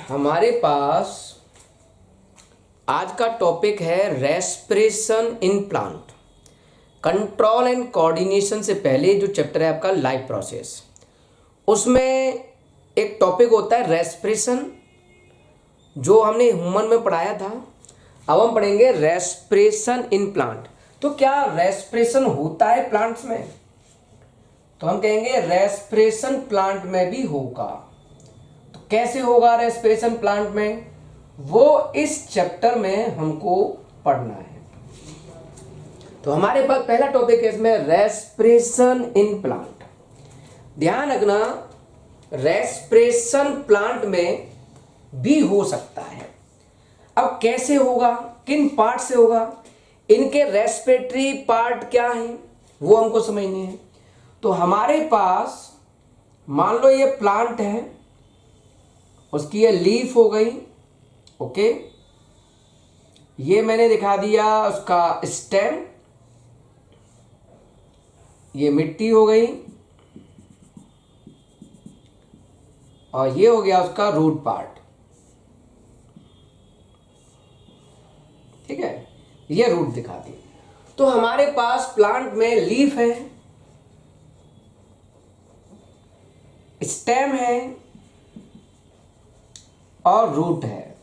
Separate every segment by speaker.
Speaker 1: हमारे पास आज का टॉपिक है respiration in plant. Control and coordination से पहले जो चैप्टर है आपका लाइफ प्रोसेस, उसमें एक टॉपिक होता है रेस्पिरेशन, जो हमने ह्यूमन में पढ़ाया था। अब हम पढ़ेंगे रेस्पिरेशन इन प्लांट। तो क्या रेस्पिरेशन होता है प्लांट्स में? तो हम कहेंगे रेस्पिरेशन प्लांट में भी होगा। तो कैसे होगा रेस्पिरेशन प्लांट में, वो इस चैप्टर में हमको पढ़ना है। तो हमारे पास पहला टॉपिक है इसमें रेस्पिरेशन इन प्लांट। ध्यान रखना, रेस्पिरेशन प्लांट में भी हो सकता है। अब कैसे होगा, किन पार्ट से होगा, इनके रेस्पिरेटरी पार्ट क्या हैं वो हमको समझने हैं। तो हमारे पास मान लो ये प्लांट है, उसकी ये लीफ हो गई, ओके, ये मैंने दिखा दिया उसका स्टेम, ये मिट्टी हो गई, और ये हो गया उसका रूट पार्ट। ठीक है, ये रूट दिखा दी। तो हमारे पास प्लांट में लीफ है, स्टेम है और रूट है।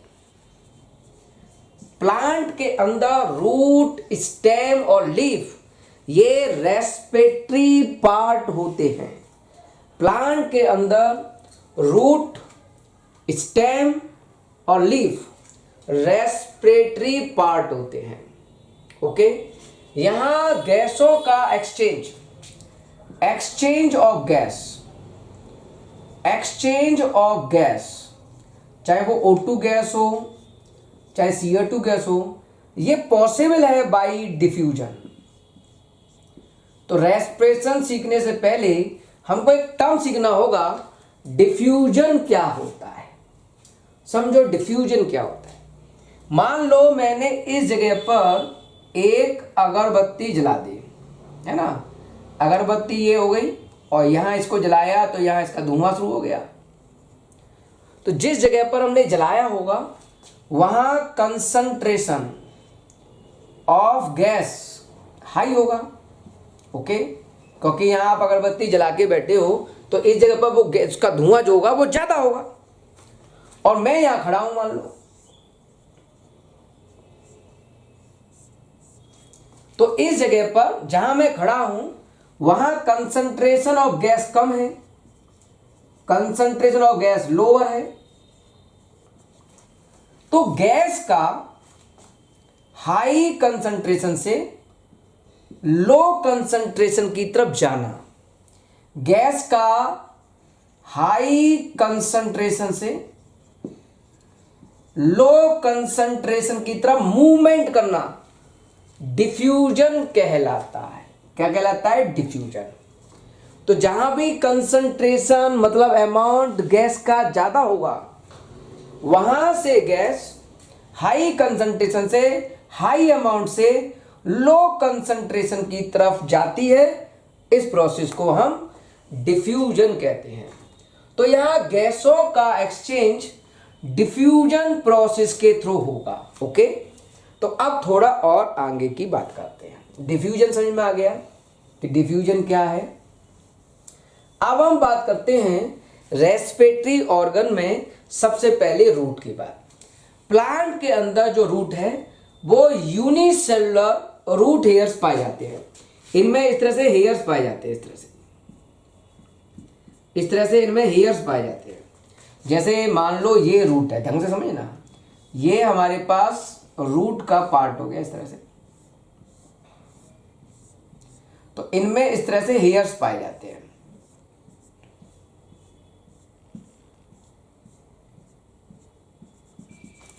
Speaker 1: प्लांट के अंदर रूट, स्टेम और लीफ ये रेस्पिरेटरी पार्ट होते हैं। प्लांट के अंदर रूट, स्टेम और लीफ रेस्पिरेटरी पार्ट होते हैं। ओके, यहां गैसों का एक्सचेंज ऑफ गैस, चाहे वो O2 गैस हो, चाहे CO2 गैस हो, ये पॉसिबल है बाय डिफ्यूजन। तो रेस्पिरेशन सीखने से पहले हमको एक टर्म सीखना होगा, डिफ्यूजन क्या होता है। समझो डिफ्यूजन क्या होता है। मान लो मैंने इस जगह पर एक अगरबत्ती जला दी, है ना, अगरबत्ती ये हो गई, और यहां इसको जलाया तो यहां इसका धुआं शुरू हो गया। तो जिस जगह पर हमने जलाया होगा वहां कंसंट्रेशन ऑफ गैस हाई होगा, ओके, क्योंकि यहां आप अगरबत्ती जला के बैठे हो तो इस जगह पर वो गैस का धुआं जो होगा वो ज्यादा होगा। और मैं यहां खड़ा हूं मान लो, तो इस जगह पर जहां मैं खड़ा हूं वहां कंसंट्रेशन ऑफ गैस कम है, कंसंट्रेशन ऑफ गैस लोअर है। तो गैस का हाई कंसंट्रेशन से लो कंसंट्रेशन की तरफ जाना, गैस का हाई कंसंट्रेशन से लो कंसंट्रेशन की तरफ मूवमेंट करना डिफ्यूजन कहलाता है। क्या कहलाता है? डिफ्यूजन। तो जहां भी कंसंट्रेशन मतलब अमाउंट गैस का ज्यादा होगा, वहां से गैस हाई कंसंट्रेशन से, हाई अमाउंट से लो कंसंट्रेशन की तरफ जाती है। इस प्रोसेस को हम डिफ्यूजन कहते हैं। तो यहां गैसों का एक्सचेंज डिफ्यूजन प्रोसेस के थ्रू होगा। ओके, तो अब थोड़ा और आगे की बात करते हैं। डिफ्यूजन समझ में आ गया कि डिफ्यूजन क्या है। अब हम बात करते हैं रेस्पिरेटरी ऑर्गन में सबसे पहले रूट की बात। प्लांट के अंदर जो रूट है वो यूनिसेलुलर रूट हेयर्स पाए जाते हैं। इनमें इस तरह से हेयर्स पाए जाते हैं, इस तरह से इनमें हेयर्स पाए जाते हैं। जैसे मान लो ये रूट है, ढंग से समझना, ये हमारे पास रूट का पार्ट हो गया इस तरह से। तो इनमें इस तरह से हेयर्स पाए जाते हैं।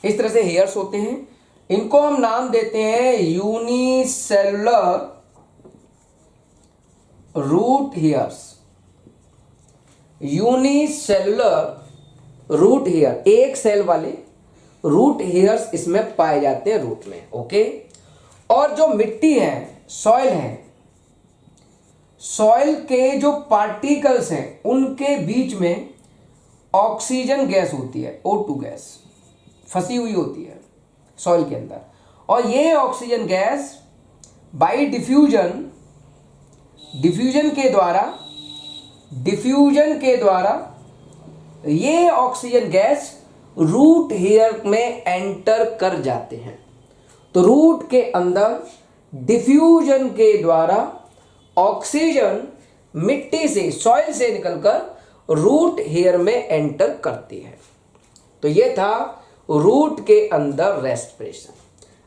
Speaker 1: इस तरह से हेयर्स होते हैं। इनको हम नाम देते हैं unicellular root hairs. Unicellular root hair, एक सेल वाले रूट हेयर्स इसमें पाए जाते हैं रूट में। ओके, और जो मिट्टी है, सॉइल है, सॉइल के जो पार्टिकल्स हैं उनके बीच में ऑक्सीजन गैस होती है, O2 गैस फंसी हुई होती है सॉइल के अंदर, और ये ऑक्सीजन गैस बाय डिफ्यूजन के द्वारा ये ऑक्सीजन गैस रूट हेयर में एंटर कर जाते हैं। तो रूट के अंदर डिफ्यूजन के द्वारा ऑक्सीजन मिट्टी से, सॉइल से निकलकर रूट हेयर में एंटर करती है। तो ये था रूट के अंदर रेस्पिरेशन।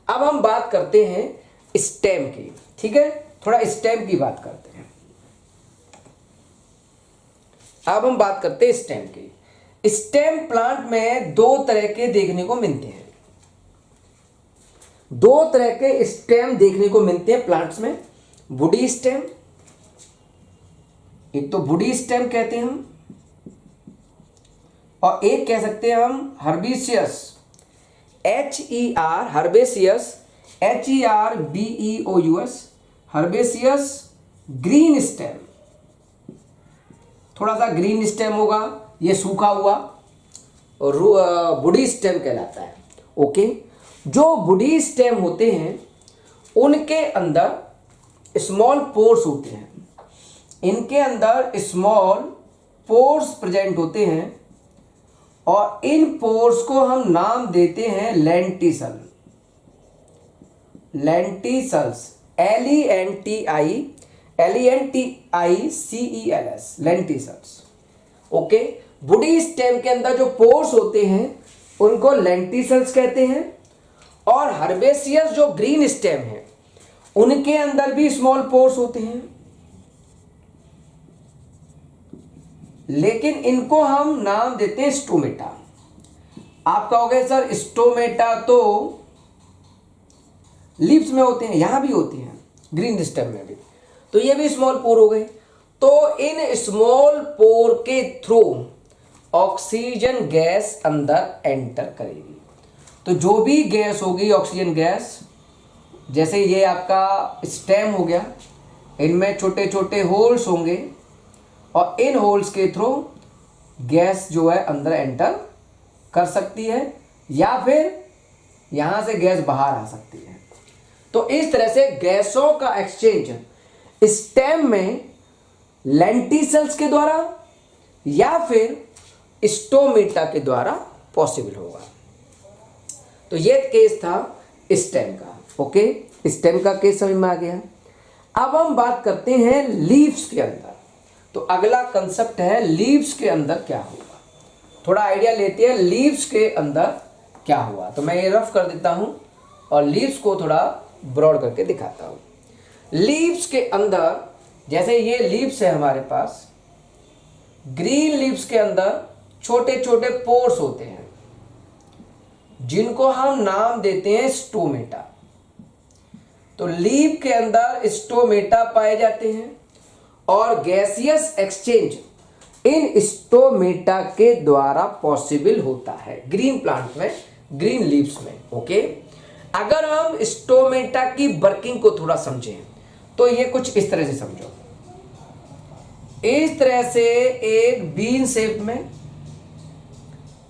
Speaker 1: अब हम बात करते हैं स्टेम की, ठीक है, थोड़ा स्टेम की बात करते हैं। अब हम बात करते हैं स्टेम की। स्टेम प्लांट में दो तरह के देखने को मिलते हैं, दो तरह के स्टेम देखने को मिलते हैं प्लांट्स में। वुडी स्टेम, एक तो वुडी स्टेम कहते हैं हम, और एक कह सकते हैं हम herbaceous, herbaceous, HERBEOUS, herbaceous green stem. थोड़ा सा ग्रीन स्टेम होगा, ये सूखा हुआ, और वुडी स्टेम कहलाता है। ओके, जो वुडी स्टेम होते हैं उनके अंदर स्मॉल पोर्स होते हैं, इनके अंदर स्मॉल पोर्स प्रेजेंट होते हैं, और इन पोर्स को हम नाम देते हैं लेंटिसल, lenticels, LENTICELS, lenticels. Okay, woody stem के अंदर जो पोर्स होते हैं उनको लेंटिसल्स कहते हैं, और हर्बेसियस जो ग्रीन स्टेम है उनके अंदर भी स्मॉल पोर्स होते हैं, लेकिन इनको हम नाम देते हैं स्टोमेटा। आप कहोगे सर स्टोमेटा तो लीव्स में होते हैं, यहां भी होती हैं, ग्रीन स्टेम में भी, तो ये भी स्मॉल पोर हो गए। तो इन स्मॉल पोर के थ्रू ऑक्सीजन गैस अंदर एंटर करेगी। तो जो भी गैस होगी ऑक्सीजन गैस, जैसे ये आपका स्टेम हो गया, इनमें छोटे छोटे होल्स होंगे, और इन होल्स के थ्रू गैस जो है अंदर एंटर कर सकती है, या फिर यहां से गैस बाहर आ सकती है। तो इस तरह से गैसों का एक्सचेंज स्टेम में लेंटिसल्स के द्वारा या फिर स्टोमेटा के द्वारा पॉसिबल होगा। तो ये केस था स्टेम का। ओके, स्टेम का केस समझ में आ गया। अब हम बात करते हैं लीव्स के अंदर। तो अगला कंसेप्ट है लीव्स के अंदर क्या होगा। थोड़ा आइडिया लेते हैं लीव्स के अंदर क्या हुआ। तो मैं ये रफ कर देता हूं और लीव्स को थोड़ा ब्रॉड करके दिखाता हूं। लीव्स के अंदर, जैसे ये लीव्स है हमारे पास, ग्रीन लीव्स के अंदर छोटे छोटे पोर्स होते हैं जिनको हम नाम देते हैं स्टोमेटा। तो लीव के अंदर स्टोमेटा पाए जाते हैं और गैसियस एक्सचेंज इन स्टोमेटा के द्वारा पॉसिबल होता है ग्रीन प्लांट में, ग्रीन लीव्स में। ओके, अगर हम स्टोमेटा की वर्किंग को थोड़ा समझें तो ये कुछ इस तरह से समझो। इस तरह से एक बीन शेप में,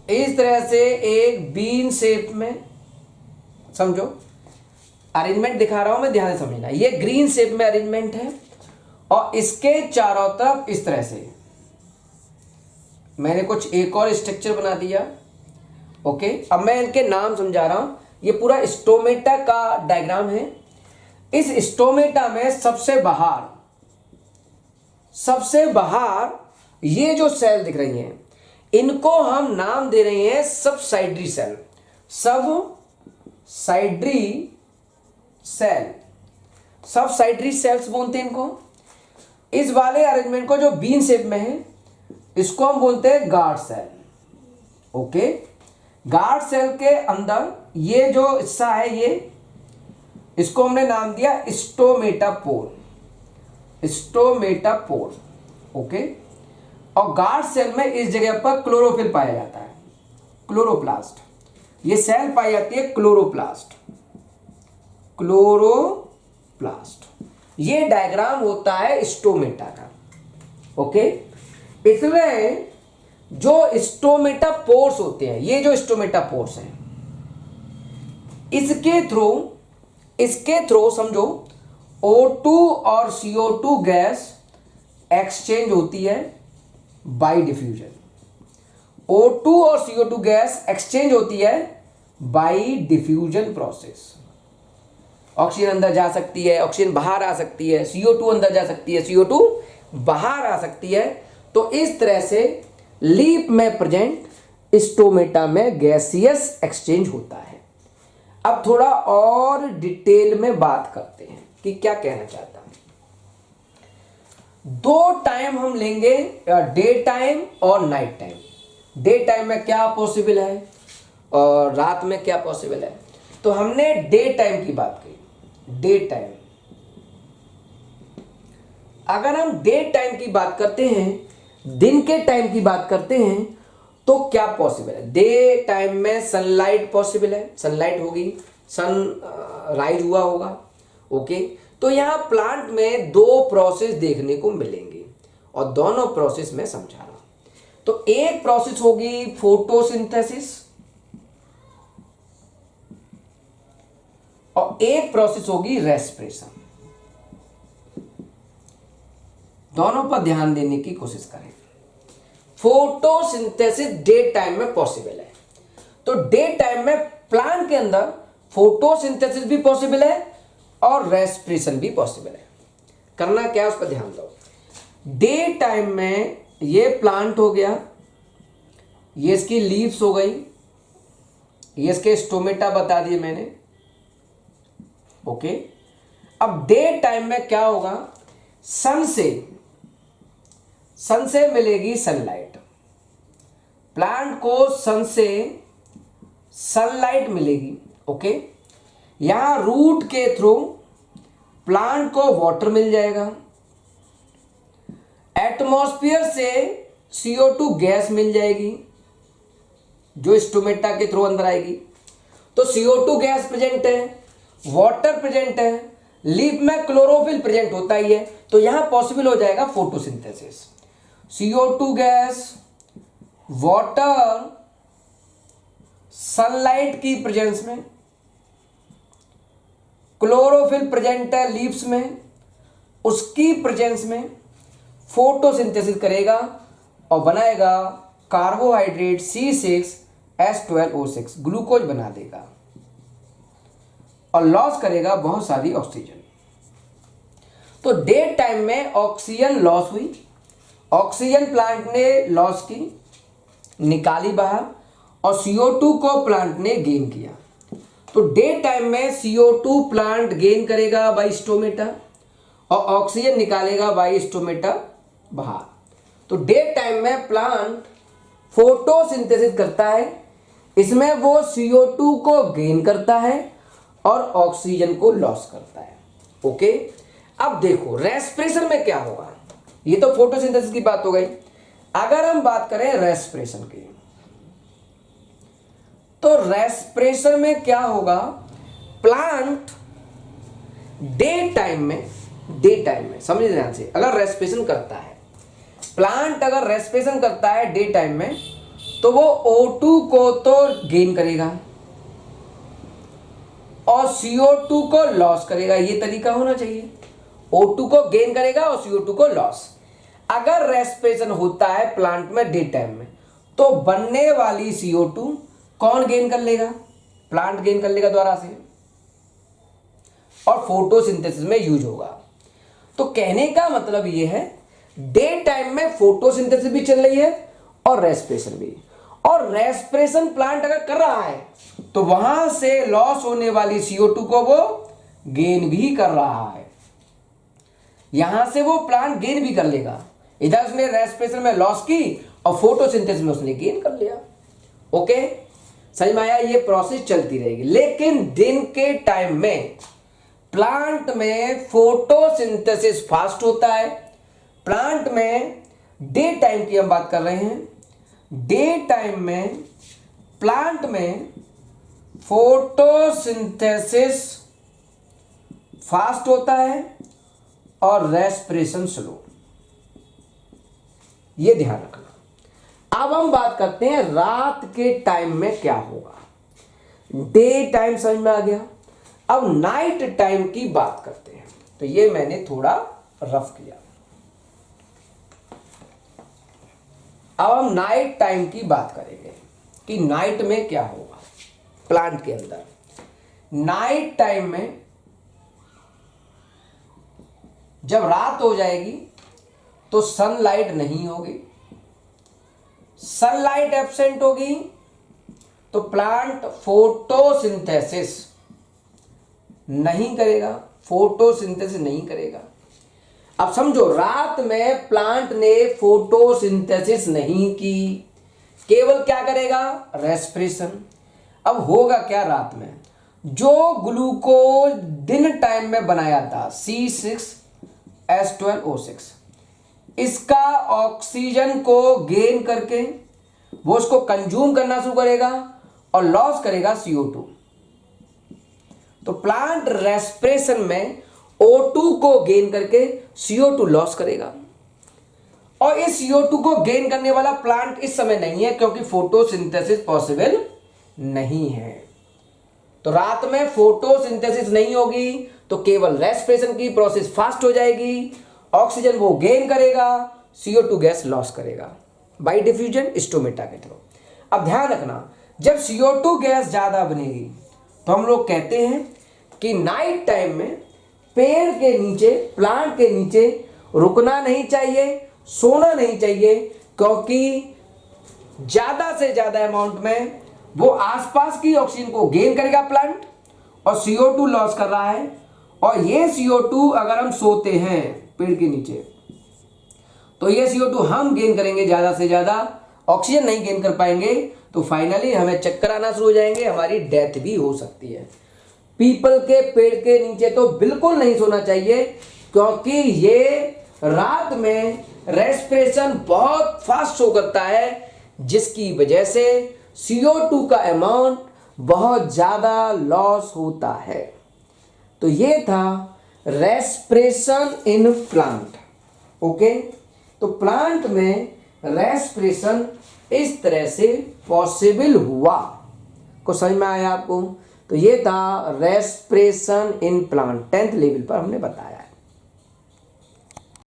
Speaker 1: इस तरह से एक बीन शेप में समझो। अरेंजमेंट दिखा रहा हूं मैं, ध्यान से समझना। ये ग्रीन शेप में अरेंजमेंट है और इसके चारों तरफ इस तरह से मैंने कुछ एक और स्ट्रक्चर बना दिया। ओके, अब मैं इनके नाम समझा रहा हूं। ये पूरा स्टोमेटा का डायग्राम है। इस स्टोमेटा में सबसे बाहर ये जो सेल दिख रही हैं, इनको हम नाम दे रहे हैं सबसाइडरी सेल। सबसाइडरी सेल्स बोलते हैं इनको। इस वाले अरेंजमेंट को जो बीन शेप में है, इसको हम बोलते हैं guard cell. Okay, guard cell के अंदर ये जो हिस्सा है, ये इसको हमने नाम दिया स्टोमेटापोर। ओके, और गार्ड सेल में इस जगह पर क्लोरोफिल पाया जाता है, क्लोरोप्लास्ट। ये सेल पाई जाती है क्लोरोप्लास्ट। ये डायग्राम होता है स्टोमेटा का। ओके, इसमें जो स्टोमेटा पोर्स होते हैं, ये जो स्टोमेटा पोर्स हैं, इसके थ्रू समझो O2 और CO2 गैस एक्सचेंज होती है बाय डिफ्यूजन। O2 और CO2 गैस एक्सचेंज होती है बाय डिफ्यूजन प्रोसेस। ऑक्सीजन अंदर जा सकती है, ऑक्सीजन बाहर आ सकती है, CO2 अंदर जा सकती है, CO2 बाहर आ सकती है। तो इस तरह से लीफ में प्रेजेंट स्टोमेटा में गैसियस एक्सचेंज होता है। अब थोड़ा और डिटेल में बात करते हैं कि क्या कहना चाहता हूं। दो टाइम हम लेंगे, डे टाइम और नाइट टाइम। डे टाइम में क्या पॉसिबल है और रात में क्या पॉसिबल है। तो हमने डे टाइम की बात की। डे टाइम, अगर हम डे टाइम की बात करते हैं, दिन के टाइम की बात करते हैं, तो क्या पॉसिबल है। डे टाइम में सनलाइट पॉसिबल है, सनलाइट होगी, सन राइज हुआ होगा। ओके, तो यहां प्लांट में दो प्रोसेस देखने को मिलेंगे और दोनों प्रोसेस में समझा रहा हूं। तो एक प्रोसेस होगी फोटोसिंथेसिस और एक प्रोसेस होगी रेस्पिरेशन। दोनों पर ध्यान देने की कोशिश करें। फोटोसिंथेसिस डे टाइम में पॉसिबल है, तो डे टाइम में प्लांट के अंदर फोटोसिंथेसिस भी पॉसिबल है और रेस्पिरेशन भी पॉसिबल है। करना क्या है उस पर ध्यान दो। डे टाइम में ये प्लांट हो गया, ये इसकी लीव्स हो गई, ये इसके स्टोमेटा बता दिए मैंने। ओके, अब डे टाइम में क्या होगा, सन से मिलेगी सनलाइट। प्लांट को सन से सनलाइट मिलेगी। ओके, यहां रूट के थ्रू प्लांट को वाटर मिल जाएगा, एटमॉस्फेयर से CO2 गैस मिल जाएगी जो स्टोमेटा के थ्रू अंदर आएगी। तो CO2 गैस प्रेजेंट है, वाटर प्रेजेंट है, लीफ में क्लोरोफिल प्रेजेंट होता ही है, तो यहां पॉसिबल हो जाएगा photosynthesis. CO2 gas, water, sunlight की प्रेजेंस में, क्लोरोफिल प्रेजेंट है लीव्स में, उसकी प्रेजेंस में फोटोसिंथेसिस करेगा और बनाएगा कार्बोहाइड्रेट C6H12O6, ग्लूकोज बना देगा और लॉस करेगा बहुत सारी ऑक्सीजन। तो डे टाइम में ऑक्सीजन लॉस हुई, ऑक्सीजन प्लांट ने लॉस की, निकाली बाहर, और CO2 को प्लांट ने गेन किया। तो डे टाइम में CO2 प्लांट गेन करेगा बाय स्टोमेटा और ऑक्सीजन निकालेगा बाय स्टोमेटा बाहर। तो डे टाइम में प्लांट फोटोसिंथेसिस करता है, इसमें वो CO2 को गेन करता है और ऑक्सीजन को लॉस करता है। ओके, अब देखो रेस्पिरेशन में क्या होगा। ये तो फोटोसिंथेसिस की बात हो गई। अगर हम बात करें रेस्पिरेशन की, तो रेस्पिरेशन में क्या होगा, प्लांट डे टाइम में समझिए ध्यान से, अगर रेस्पिरेशन करता है प्लांट, अगर रेस्पिरेशन करता है डे टाइम में, तो वो O2 को तो गेन करेगा और CO2 को लॉस करेगा। ये तरीका होना चाहिए, O2 को गेन करेगा और CO2 को लॉस। अगर रेस्पिरेशन होता है प्लांट में डे टाइम में, तो बनने वाली CO2 कौन गेन कर लेगा, प्लांट गेन कर लेगा द्वारा से, और फोटोसिंथेसिस में यूज होगा। तो कहने का मतलब यह है, डे टाइम में फोटोसिंथेसिस भी चल रही है और रेस्पिरेशन भी, और रेस्पिरेशन प्लांट अगर कर रहा है तो वहां से लॉस होने वाली CO2 को वो गेन भी कर रहा है। यहां से वो प्लांट गेन भी कर लेगा, इधर उसने रेस्पिरेशन में लॉस की और फोटोसिंथेसिस में उसने गेन कर लिया। ओके, समझ में आया। ये प्रोसेस चलती रहेगी, लेकिन दिन के टाइम में प्लांट में फोटोसिंथेसिस फास्ट होता है। प्लांट में डे टाइम की हम बात कर रहे हैं, डे टाइम में प्लांट में फोटोसिंथेसिस फास्ट होता है और रेस्पिरेशन स्लो। ये ध्यान रखना। अब हम बात करते हैं रात के टाइम में क्या होगा। डे टाइम समझ में आ गया, अब नाइट टाइम की बात करते हैं। तो ये मैंने थोड़ा रफ किया। अब हम नाइट टाइम की बात करेंगे कि नाइट में क्या होगा प्लांट के अंदर। नाइट टाइम में जब रात हो जाएगी तो सनलाइट नहीं होगी, सनलाइट एब्सेंट होगी तो प्लांट फोटोसिंथेसिस नहीं करेगा, फोटोसिंथेसिस नहीं करेगा। अब समझो, रात में प्लांट ने फोटोसिंथेसिस नहीं की, केवल क्या करेगा, रेस्पिरेशन। अब होगा क्या रात में, जो ग्लूकोज दिन टाइम में बनाया था C6H12O6, इसका ऑक्सीजन को गेन करके वो उसको कंज्यूम करना शुरू करेगा और लॉस करेगा CO2। तो प्लांट रेस्पिरेशन में O2 को गेन करके CO2 लॉस करेगा, और इस CO2 को गेन करने वाला प्लांट इस समय नहीं है क्योंकि फोटोसिंथेसिस पॉसिबल नहीं है। तो रात में फोटोसिंथेसिस नहीं होगी तो केवल रेस्पिरेशन की प्रोसेस फास्ट हो जाएगी, ऑक्सीजन वो गेन करेगा, CO2 गैस लॉस करेगा बाय डिफ्यूजन स्टोमेटा के थ्रू। अब ध्यान रखना, जब CO2 गैस ज्यादा बनेगी तो हम लोग कहते हैं कि नाइट टाइम में पेड़ के नीचे, प्लांट के नीचे रुकना नहीं चाहिए, सोना नहीं चाहिए, क्योंकि ज्यादा से ज्यादा अमाउंट में वो आसपास की ऑक्सीजन को गेन करेगा प्लांट और CO2 लॉस कर रहा है। और ये CO2 अगर हम सोते हैं पेड़ के नीचे तो ये CO2 हम गेन करेंगे ज्यादा से ज्यादा, ऑक्सीजन नहीं गेन कर पाएंगे तो फाइनली हमें चक्कर आना शुरू हो जाएंगे, हमारी डेथ भी हो सकती है। पीपल के पेड़ के नीचे तो बिल्कुल नहीं सोना चाहिए क्योंकि ये रात में रेस्पिरेशन बहुत फास्ट शो करता है, जिसकी वजह से CO2 का अमाउंट बहुत ज्यादा लॉस होता है। तो ये था रेस्पिरेशन इन प्लांट। ओके, तो प्लांट में रेस्पिरेशन इस तरह से पॉसिबल हुआ, को समझ में आया आपको। तो ये था respiration in plant, 10th level पर हमने बताया।